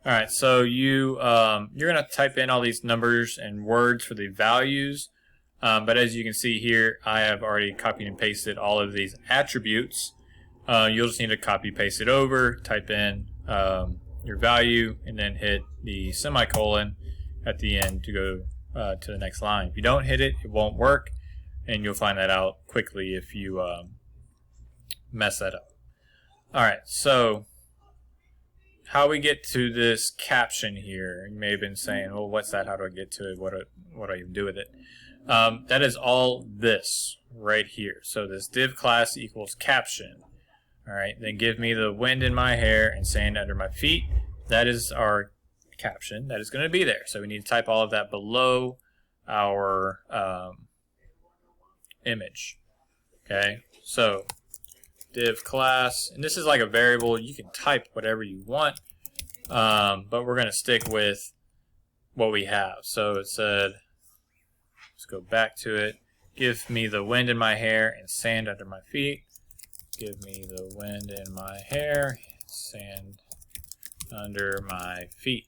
All right, so you're gonna type in all these numbers and words for the values, but as you can see here, I have already copied and pasted all of these attributes. You'll just need to copy paste it over, type in your value, and then hit the semicolon at the end to go to the next line. If you don't hit it, it won't work, and you'll find that out quickly if you mess that up. All right, so how we get to this caption here, you may have been saying, well, what's that? How do I get to it? What do I even do with it? That is all this right here. So this div class equals caption. All right, then give me the wind in my hair and sand under my feet. That is our caption that is going to be there. So we need to type all of that below our image. Okay, so div class, and this is like a variable. You can type whatever you want, but we're going to stick with what we have. So it said, let's go back to it. Give me the wind in my hair and sand under my feet. Give me the wind in my hair, sand under my feet.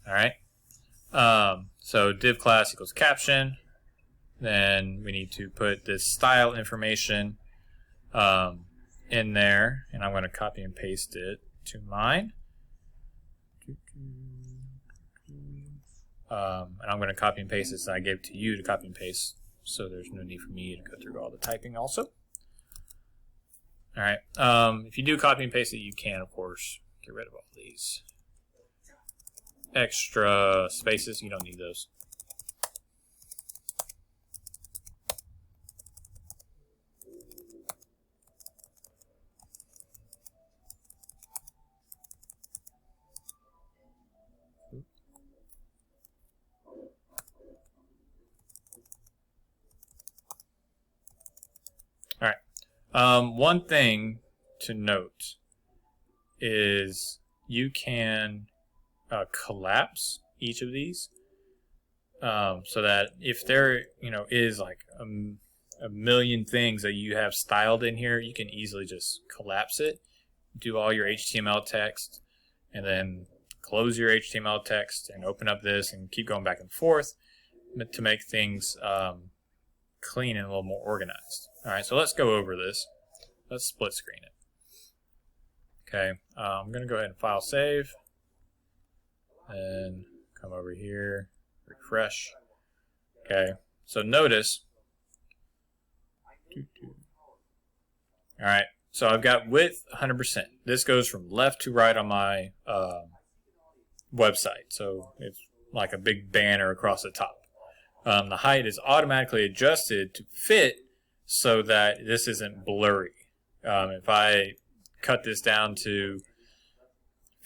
All right. So div class equals caption. Then we need to put this style information in there, and I'm going to copy and paste it to mine. And I'm going to copy and paste this that I gave to you to copy and paste, so there's no need for me to go through all the typing also. All right. If you do copy and paste it, you can, of course, get rid of all these extra spaces. You don't need those. All right. One thing to note is you can collapse each of these so that if there is like a million things that you have styled in here, you can easily just collapse it, do all your HTML text, and then close your HTML text and open up this and keep going back and forth to make things clean and a little more organized. All right, so let's go over this. Let's split screen it. Okay, I'm going to go ahead and file save, and come over here, refresh. Okay, so notice. All right, so I've got width 100%. This goes from left to right on my website, so it's like a big banner across the top. The height is automatically adjusted to fit so that this isn't blurry. If I cut this down to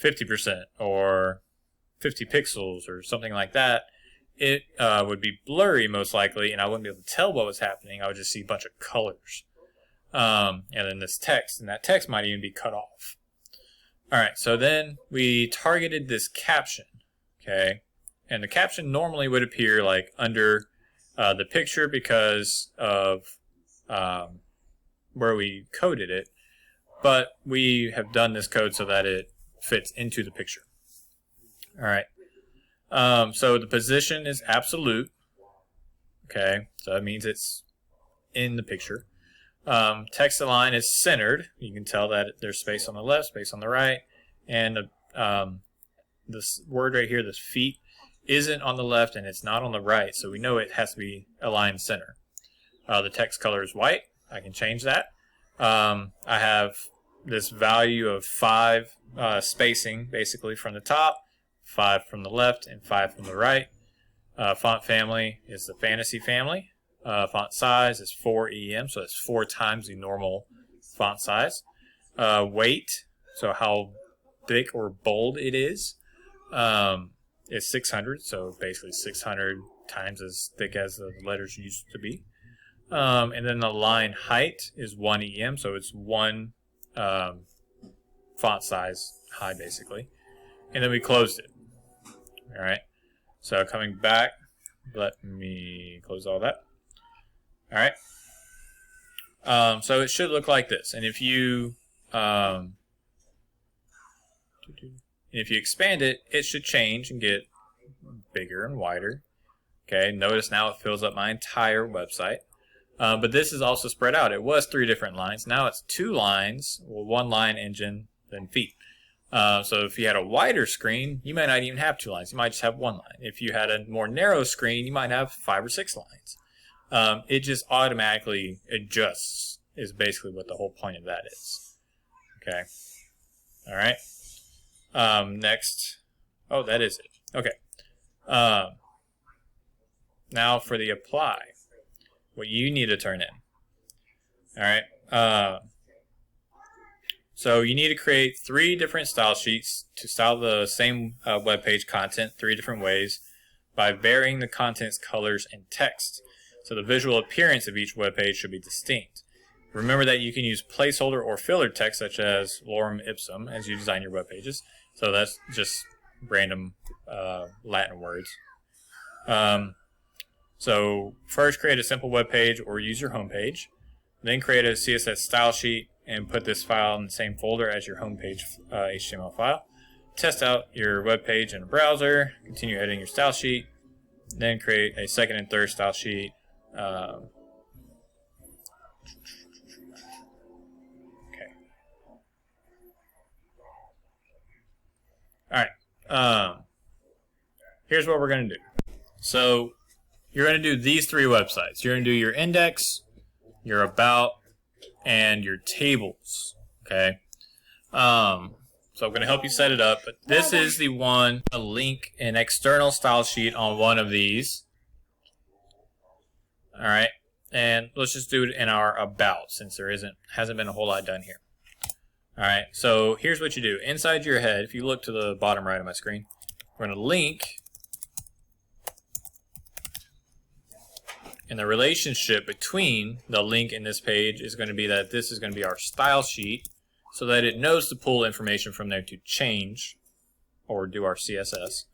50% or 50 pixels or something like that, it would be blurry most likely, and I wouldn't be able to tell what was happening. I would just see a bunch of colors. And then this text, and that text might even be cut off. All right, so then we targeted this caption, okay? And the caption normally would appear like under the picture because of where we coded it, but we have done this code so that it fits into the picture. All right, so the position is absolute, okay? So that means it's in the picture. Text align is centered. You can tell that there's space on the left, space on the right, and this word right here, this feet, isn't on the left and it's not on the right, so we know it has to be aligned center. The text color is white. I can change that. I have this value of 5 spacing basically from the top, 5 from the left, and 5 from the right. Font family is the fantasy family. Font size is 4 EM, so that's 4 times the normal font size. Weight, so how thick or bold it is 600, so basically 600 times as thick as the letters used to be. And then the line height is 1 EM, so it's 1 font size high basically. And then we closed it. All right, so coming back, let me close all that. All right, so it should look like this. And if you And if you expand it, it should change and get bigger and wider. Okay, notice now it fills up my entire website. But this is also spread out. It was 3 different lines. Now it's 2 lines, well, 1 line, engine, then feet. So if you had a wider screen, you might not even have 2 lines. You might just have 1 line. If you had a more narrow screen, you might have 5 or 6 lines. It just automatically adjusts is basically what the whole point of that is. Okay. All right. Next. Oh, that is it. Okay. Now for the apply. What you need to turn in. All right. So you need to create 3 different style sheets to style the same web page content 3 different ways by varying the content's colors and text. So the visual appearance of each web page should be distinct. Remember that you can use placeholder or filler text such as lorem ipsum as you design your web pages. So that's just random Latin words. So first create a simple web page or use your home page. Then create a CSS style sheet and put this file in the same folder as your home page HTML file. Test out your web page in a browser. Continue editing your style sheet. Then create a second and third style sheet. Okay. All right. Here's what we're going to do. So you're going to do these 3 websites. You're going to do your index, your about, and your tables. Okay. So I'm going to help you set it up. But this is the one, a link an external style sheet on one of these. All right. And let's just do it in our about since there hasn't been a whole lot done here. All right. So here's what you do. Inside your head, if you look to the bottom right of my screen, we're going to link. And the relationship between the link and this page is going to be that this is going to be our style sheet so that it knows to pull information from there to change or do our CSS.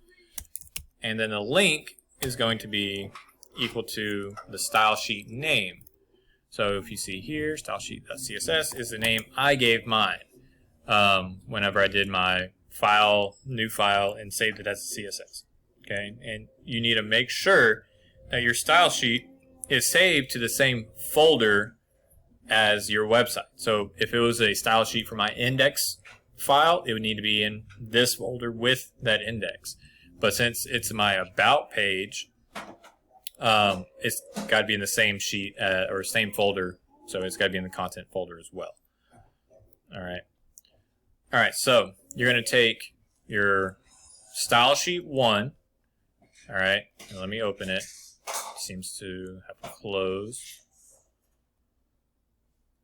And then the link is going to be equal to the style sheet name. So if you see here, style sheet.css is the name I gave mine whenever I did my new file, and saved it as a CSS. Okay, and you need to make sure that your style sheet is saved to the same folder as your website. So if it was a style sheet for my index file, it would need to be in this folder with that index. But since it's my about page, it's got to be in the same sheet or same folder, so it's got to be in the content folder as well. All right, so you're going to take your style sheet 1. All right, and let me open it. Seems to have closed.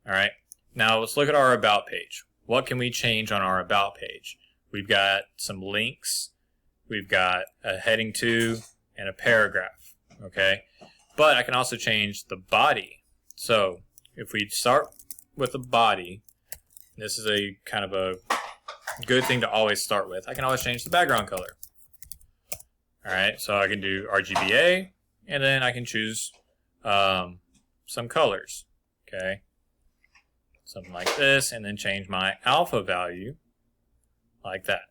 All right, now let's look at our about page. What can we change on our about page? We've got some links, we've got a heading to, and a paragraph. Okay, but I can also change the body. So if we start with the body, this is a kind of a good thing to always start with. I can always change the background color. All right, so I can do RGBA. And then I can choose some colors, okay? Something like this, and then change my alpha value like that.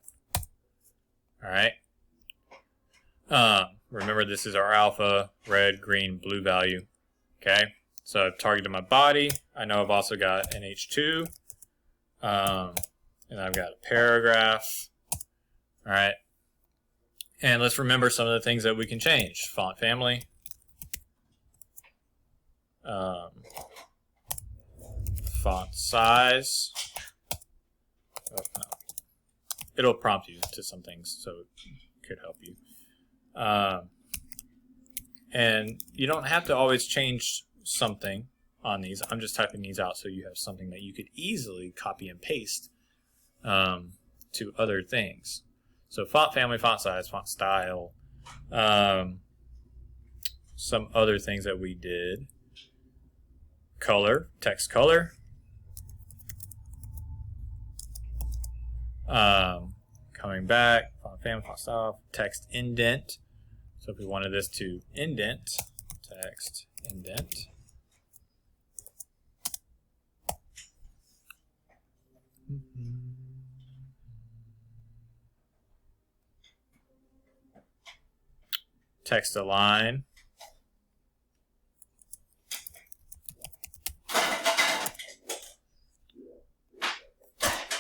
All right? Remember, this is our alpha, red, green, blue value, okay? So I've targeted my body. I know I've also got an H2, and I've got a paragraph, all right? And let's remember some of the things that we can change. Font family. Font size. Oh, no. It'll prompt you to some things, so it could help you. And you don't have to always change something on these. I'm just typing these out so you have something that you could easily copy and paste to other things. So font family, font size, font style, some other things that we did. Color, text color. Coming back, font family, font style, text indent. So if we wanted this to indent, text indent. text align.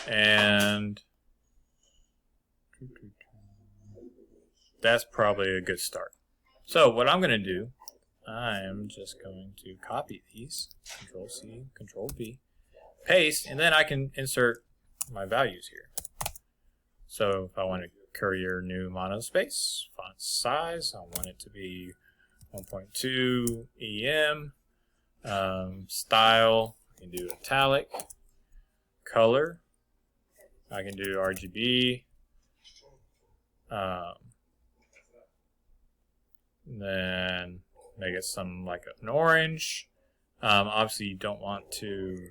And that's probably a good start. So what I'm going to do, I'm just going to copy these, Control C, Control V, paste, and then I can insert my values here. So if I want to Courier new monospace, font size, I want it to be 1.2 EM, style, I can do italic, color, I can do RGB, then make it some like an orange. Obviously you don't want to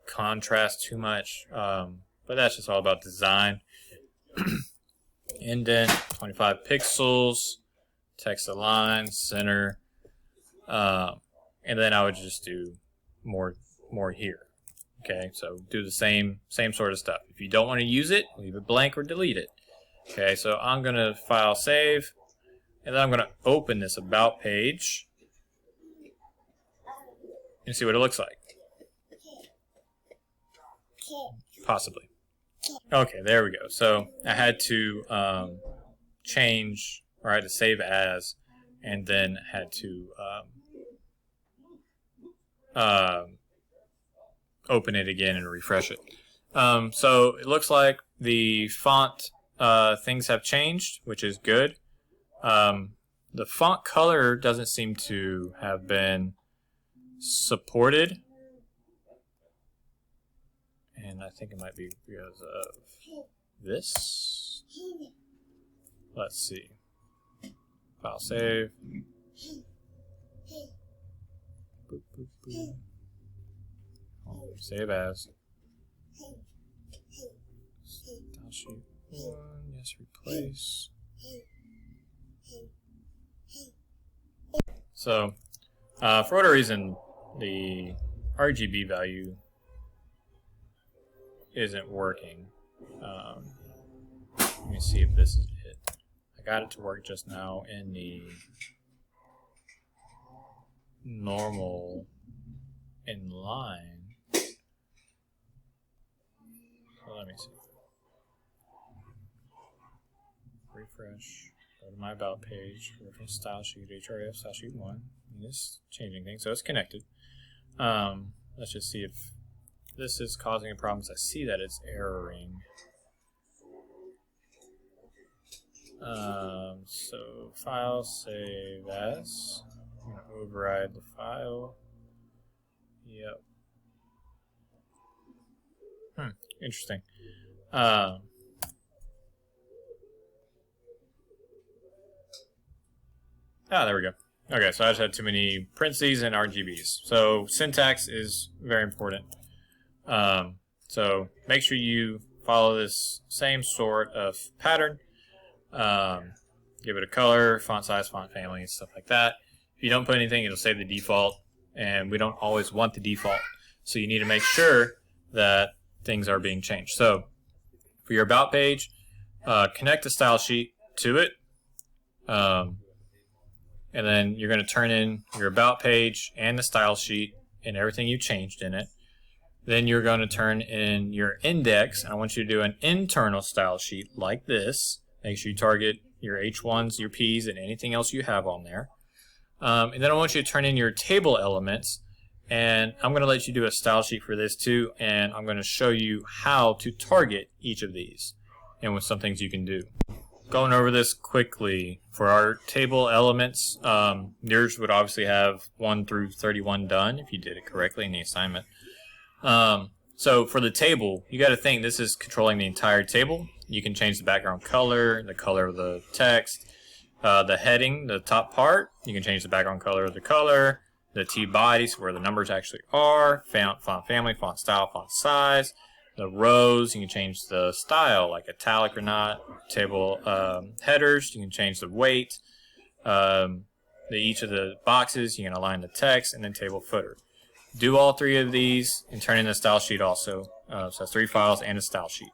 contrast too much, but that's just all about design. Indent 25 pixels, text align, center, and then I would just do more here. Okay, so do the same sort of stuff. If you don't want to use it, leave it blank or delete it. Okay, so I'm gonna file save, and then I'm gonna open this about page and see what it looks like. Possibly. Okay, there we go. So I had to change, or I had to save as, and then had to open it again and refresh it. So it looks like the font things have changed, which is good. The font color doesn't seem to have been supported. And I think it might be because of this. Let's see. File save. Boop, boop, boop. Oh, save as. Style sheet 1. Yes, replace. So, for whatever reason, the RGB value isn't working. Let me see if this is it. I got it to work just now in the normal inline. So let me see. Refresh. Go to my about page. Go from style sheet href style sheet 1. And it's changing things, so it's connected. Let's just see if this is causing a problem, because I see that it's erroring. So file save as. I'm going to override the file. Yep. Interesting. There we go. Okay, so I just had too many parentheses and RGBs. So syntax is very important. So make sure you follow this same sort of pattern. Give it a color, font size, font family, and stuff like that. If you don't put anything, it'll save the default, and we don't always want the default. So you need to make sure that things are being changed. So for your about page, connect the style sheet to it. And then you're going to turn in your about page and the style sheet and everything you changed in it. Then you're going to turn in your index. I want you to do an internal style sheet like this. Make sure you target your H1s, your Ps, and anything else you have on there. And then I want you to turn in your table elements. And I'm going to let you do a style sheet for this too. And I'm going to show you how to target each of these and with some things you can do. Going over this quickly, for our table elements, yours would obviously have 1 through 31 done if you did it correctly in the assignment. So for the table, you got to think this is controlling the entire table. You can change the background color, the color of the text, the heading, the top part. You can change the background color of the color, the T bodies where the numbers actually are, font family, font style, font size. The rows, you can change the style, like italic or not. Table headers, you can change the weight. Each of the boxes, you can align the text, and then table footer. Do all 3 of these and turn in the style sheet also. So that's 3 files and a style sheet.